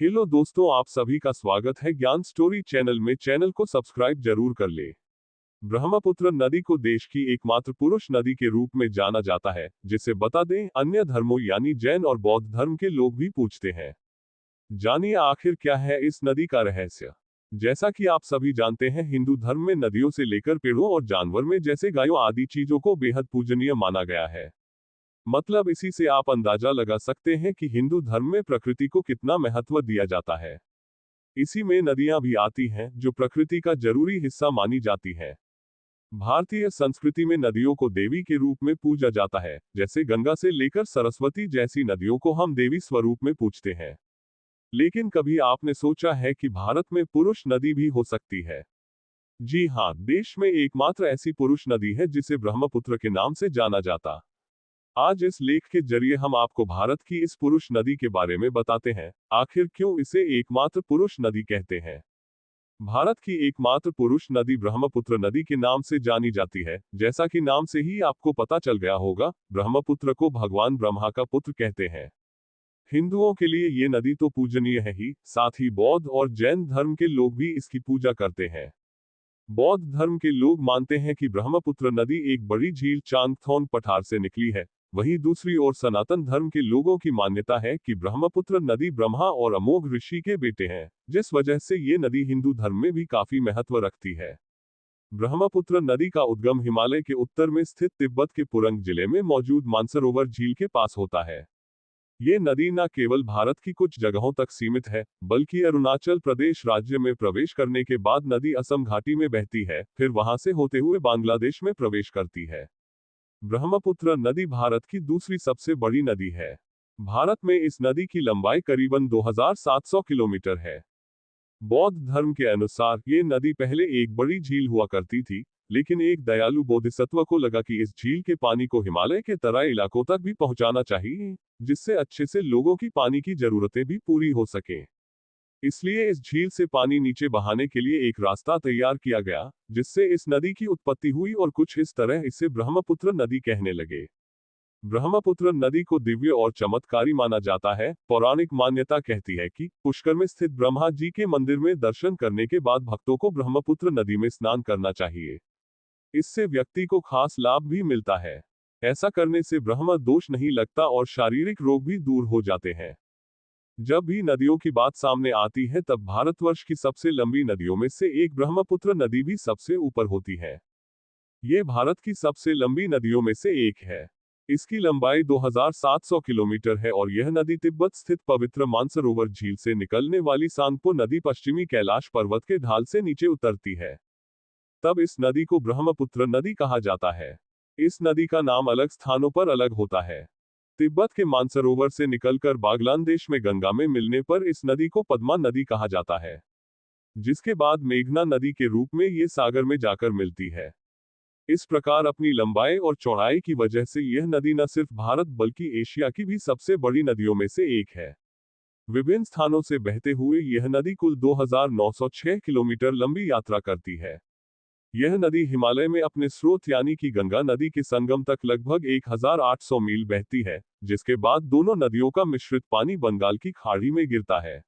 Hello दोस्तों, आप सभी का स्वागत है ज्ञान स्टोरी चैनल में। चैनल को सब्सक्राइब जरूर कर ले। ब्रह्मपुत्र नदी को देश की एकमात्र पुरुष नदी के रूप में जाना जाता है, जिसे बता दें अन्य धर्मों यानी जैन और बौद्ध धर्म के लोग भी पूछते हैं। जानिए आखिर क्या है इस नदी का रहस्य। जैसा कि आप सभी जानते हैं, हिंदू धर्म में नदियों से लेकर पेड़ों और जानवर में जैसे गायों आदि चीजों को बेहद पूजनीय माना गया है। मतलब इसी से आप अंदाजा लगा सकते हैं कि हिंदू धर्म में प्रकृति को कितना महत्व दिया जाता है। इसी में नदियां भी आती हैं, जो प्रकृति का जरूरी हिस्सा मानी जाती हैं। भारतीय संस्कृति में नदियों को देवी के रूप में पूजा जाता है। जैसे गंगा से लेकर सरस्वती जैसी नदियों को हम देवी स्वरूप में पूजते हैं। लेकिन कभी आपने सोचा है कि भारत में पुरुष नदी भी हो सकती है? जी हाँ, देश में एकमात्र ऐसी पुरुष नदी है जिसे ब्रह्मपुत्र के नाम से जाना जाता। आज इस लेख के जरिए हम आपको भारत की इस पुरुष नदी के बारे में बताते हैं, आखिर क्यों इसे एकमात्र पुरुष नदी कहते हैं। भारत की एकमात्र पुरुष नदी ब्रह्मपुत्र नदी के नाम से जानी जाती है। जैसा कि नाम से ही आपको पता चल गया होगा, ब्रह्मपुत्र को भगवान ब्रह्मा का पुत्र कहते हैं। हिंदुओं के लिए ये नदी तो पूजनीय है ही, साथ ही बौद्ध और जैन धर्म के लोग भी इसकी पूजा करते हैं। बौद्ध धर्म के लोग मानते हैं कि ब्रह्मपुत्र नदी एक बड़ी झील चांगथोंग पठार से निकली है। वहीं दूसरी ओर सनातन धर्म के लोगों की मान्यता है कि ब्रह्मपुत्र नदी ब्रह्मा और अमोघ ऋषि के बेटे हैं, जिस वजह से ये नदी हिंदू धर्म में भी काफी महत्व रखती है। ब्रह्मपुत्र नदी का उद्गम हिमालय के उत्तर में स्थित तिब्बत के पुरंग जिले में मौजूद मानसरोवर झील के पास होता है। ये नदी न केवल भारत की कुछ जगहों तक सीमित है, बल्कि अरुणाचल प्रदेश राज्य में प्रवेश करने के बाद नदी असम घाटी में बहती है, फिर वहां से होते हुए बांग्लादेश में प्रवेश करती है। ब्रह्मपुत्र नदी भारत की दूसरी सबसे बड़ी नदी है। भारत में इस नदी की लंबाई करीबन 2700 किलोमीटर है। बौद्ध धर्म के अनुसार ये नदी पहले एक बड़ी झील हुआ करती थी, लेकिन एक दयालु बोधिसत्व को लगा कि इस झील के पानी को हिमालय के तराई इलाकों तक भी पहुंचाना चाहिए, जिससे अच्छे से लोगों की पानी की जरूरतें भी पूरी हो सके। इसलिए इस झील से पानी नीचे बहाने के लिए एक रास्ता तैयार किया गया, जिससे इस नदी की उत्पत्ति हुई और कुछ इस तरह इसे ब्रह्मपुत्र नदी कहने लगे। ब्रह्मपुत्र नदी को दिव्य और चमत्कारी माना जाता है। पौराणिक मान्यता कहती है कि पुष्कर में स्थित ब्रह्मा जी के मंदिर में दर्शन करने के बाद भक्तों को ब्रह्मपुत्र नदी में स्नान करना चाहिए। इससे व्यक्ति को खास लाभ भी मिलता है। ऐसा करने से ब्रह्म दोष नहीं लगता और शारीरिक रोग भी दूर हो जाते हैं। जब भी नदियों की बात सामने आती है, तब भारतवर्ष की सबसे लंबी नदियों में से एक ब्रह्मपुत्र नदी भी सबसे ऊपर होती है। ये भारत की सबसे लंबी नदियों में से एक है। इसकी लंबाई 2700 किलोमीटर है और यह नदी तिब्बत स्थित पवित्र मानसरोवर झील से निकलने वाली सांगपो नदी पश्चिमी कैलाश पर्वत के ढाल से नीचे उतरती है। तब इस नदी को ब्रह्मपुत्र नदी कहा जाता है। इस नदी का नाम अलग स्थानों पर अलग होता है। तिब्बत के मानसरोवर से निकलकर बांग्लादेश में गंगा में मिलने पर इस नदी को पद्मा नदी कहा जाता है, जिसके बाद मेघना नदी के रूप में ये सागर में जाकर मिलती है। इस प्रकार अपनी लंबाई और चौड़ाई की वजह से यह नदी न सिर्फ भारत बल्कि एशिया की भी सबसे बड़ी नदियों में से एक है। विभिन्न स्थानों से बहते हुए यह नदी कुल 2906 किलोमीटर लंबी यात्रा करती है। यह नदी हिमालय में अपने स्रोत यानी कि गंगा नदी के संगम तक लगभग 1800 मील बहती है, जिसके बाद दोनों नदियों का मिश्रित पानी बंगाल की खाड़ी में गिरता है।